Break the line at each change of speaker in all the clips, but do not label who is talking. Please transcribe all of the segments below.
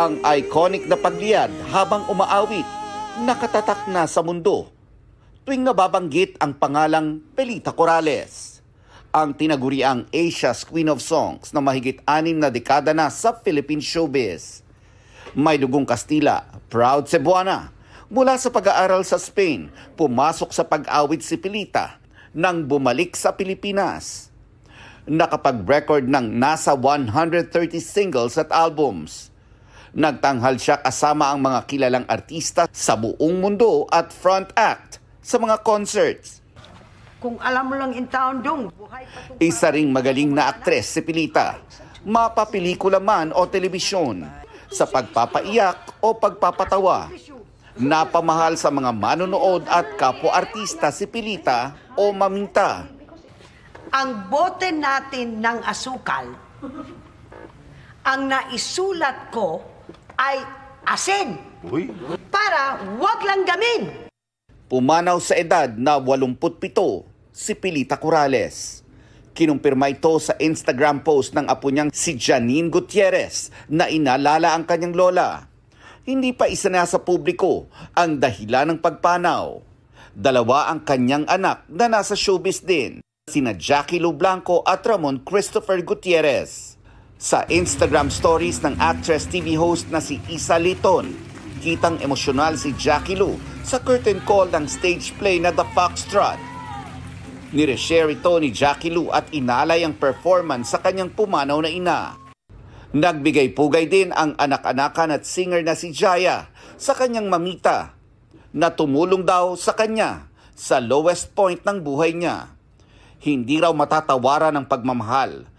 ang iconic na pagliyad habang umaawit, nakatatak na sa mundo tuwing nababanggit ang pangalang Pilita Corrales, ang tinaguriang Asia's Queen of Songs na mahigit 6 na dekada na sa Philippine showbiz. May dugong Kastila, proud Cebuana. Mula sa pag-aaral sa Spain, pumasok sa pag-awit si Pilita nang bumalik sa Pilipinas. Nakapag-record ng nasa 130 singles at albums. Nagtanghal siya kasama ang mga kilalang artista sa buong mundo at front act sa mga concerts.
Kung alam mo lang in town dong, buhay pa to.
Isa ring magaling na aktres si Pilita, mapapelikula man o telebisyon, sa pagpapaiyak o pagpapatawa. Napamahal sa mga manonood at kapwa-artista si Pilita o Maminta.
Ang bote natin ng asukal, ang naisulat ko ay asin. Para wag lang gamin.
Pumanaw sa edad na 87 si Pilita Corrales. Kinumpirma ito sa Instagram post ng apo niyang si Janine Gutierrez na inalala ang kanyang lola. Hindi pa isinasa publiko ang dahilan ng pagpanaw. 2 ang kanyang anak na nasa showbiz din, sina Jackie Lou Blanco at Ramon Christopher Gutierrez. Sa Instagram stories ng actress TV host na si Isa Liton, kitang emosyonal si Jackie Lou sa curtain call ng stage play na The Foxtrot. Nireshare ito ni Jackie Lou at inalay ang performance sa kanyang pumanaw na ina. Nagbigay pugay din ang anak-anakan at singer na si Jaya sa kanyang mamita na tumulong daw sa kanya sa lowest point ng buhay niya. Hindi raw matatawaran ng pagmamahal,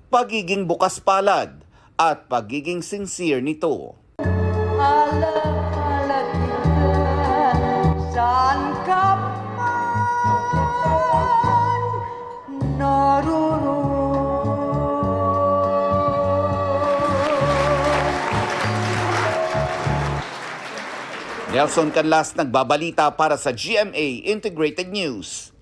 pagiging bukas palad at pagiging sincere nito.
Alaala kita, saan ka man naroon.
Nelson Canlas nagbabalita para sa GMA Integrated News.